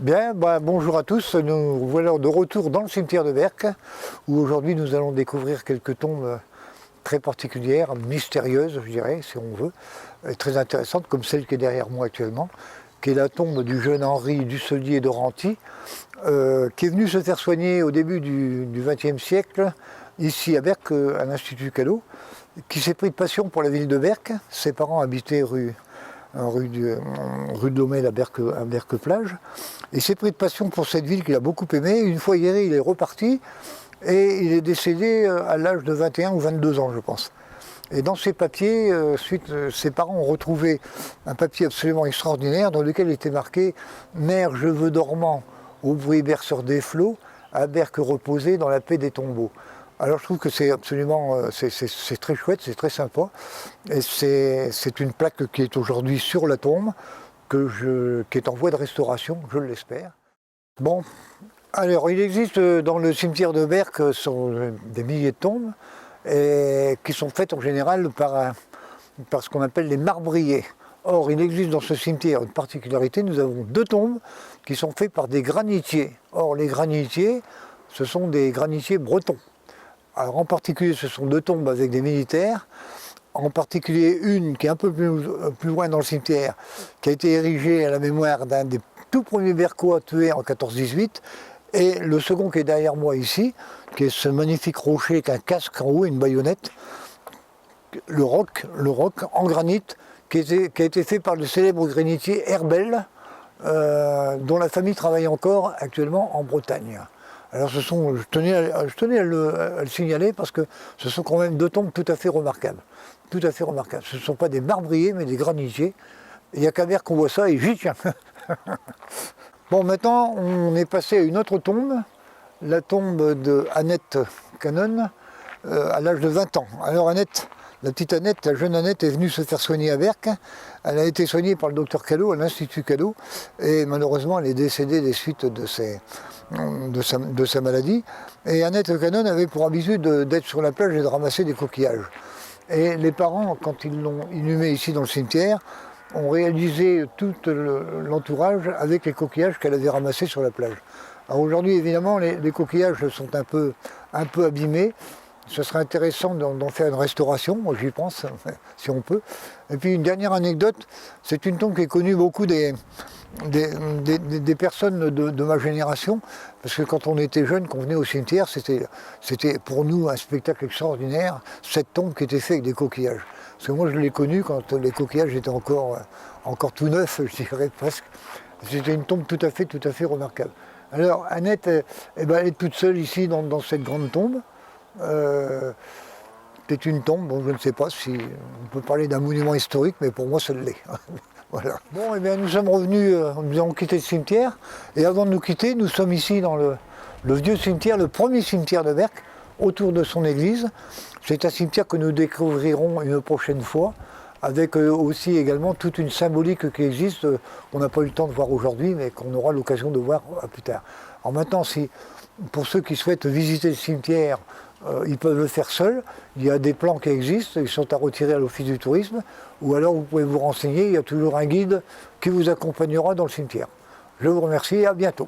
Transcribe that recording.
Bien, bonjour à tous, nous voilà de retour dans le cimetière de Berck, où aujourd'hui nous allons découvrir quelques tombes très particulières, mystérieuses je dirais, si on veut, et très intéressantes, comme celle qui est derrière moi actuellement, qui est la tombe du jeune Henri Dussolier de Renty, qui est venu se faire soigner au début du XXe siècle, ici à Berck, à l'Institut Callot, qui s'est pris de passion pour la ville de Berck. Ses parents habitaient rue de Lomel à Berck-Plage. Il s'est pris de passion pour cette ville qu'il a beaucoup aimée. Une fois guéri, il est reparti et il est décédé à l'âge de 21 ou 22 ans, je pense. Et dans ces papiers, ses parents ont retrouvé un papier absolument extraordinaire dans lequel était marqué « Mère, je veux dormant, au bruit berceur des flots, à Berck reposer dans la paix des tombeaux ». Alors je trouve que c'est absolument, c'est très chouette, c'est très sympa. Et c'est une plaque qui est aujourd'hui sur la tombe, qui est en voie de restauration, je l'espère. Bon, alors il existe dans le cimetière de Berck des milliers de tombes, qui sont faites en général par ce qu'on appelle les marbriers. Or, il existe dans ce cimetière une particularité, nous avons deux tombes qui sont faites par des granitiers. Or, les granitiers, ce sont des granitiers bretons. Alors en particulier, ce sont deux tombes avec des militaires, en particulier une qui est un peu plus loin dans le cimetière, qui a été érigée à la mémoire d'un des tout premiers Berquois tués en 14-18, et le second qui est derrière moi ici, qui est ce magnifique rocher avec un casque en haut et une baïonnette, le roc en granit, qui a été fait par le célèbre granitier Herbel, dont la famille travaille encore actuellement en Bretagne. Alors je tenais à le signaler parce que ce sont quand même deux tombes tout à fait remarquables. Tout à fait remarquables. Ce ne sont pas des marbriers mais des granitiers. Il n'y a qu'à Berck qu'on voit ça et j'y tiens. Bon, maintenant on est passé à une autre tombe, la tombe de Annette Canon, à l'âge de 20 ans. Alors Annette, la petite Annette, la jeune Annette est venue se faire soigner à Berck. Elle a été soignée par le docteur Callot à l'Institut Callot et malheureusement elle est décédée des suites de sa maladie. Et Annette Canon avait pour habitude d'être sur la plage et de ramasser des coquillages. Et les parents, quand ils l'ont inhumée ici dans le cimetière, ont réalisé tout l'entourage avec les coquillages qu'elle avait ramassés sur la plage. Alors aujourd'hui, évidemment, les coquillages sont un peu abîmés. Ce serait intéressant d'en faire une restauration, moi j'y pense, si on peut. Et puis une dernière anecdote, c'est une tombe qui est connue beaucoup des personnes de ma génération, parce que quand on était jeune, qu'on venait au cimetière, c'était pour nous un spectacle extraordinaire, cette tombe qui était faite avec des coquillages. Parce que moi je l'ai connue quand les coquillages étaient encore tout neufs, je dirais presque. C'était une tombe tout à fait remarquable. Alors Annette, elle est toute seule ici dans cette grande tombe. C'est une tombe, bon, je ne sais pas si on peut parler d'un monument historique, mais pour moi, ça l'est. Voilà. Bon, nous sommes revenus, nous avons quitté le cimetière, et avant de nous quitter, nous sommes ici dans le vieux cimetière, le premier cimetière de Berck, autour de son église. C'est un cimetière que nous découvrirons une prochaine fois, avec aussi également toute une symbolique qui existe, qu'on n'a pas eu le temps de voir aujourd'hui, mais qu'on aura l'occasion de voir plus tard. Alors maintenant, pour ceux qui souhaitent visiter le cimetière, ils peuvent le faire seuls. Il y a des plans qui existent, ils sont à retirer à l'Office du tourisme, ou alors vous pouvez vous renseigner, il y a toujours un guide qui vous accompagnera dans le cimetière. Je vous remercie et à bientôt.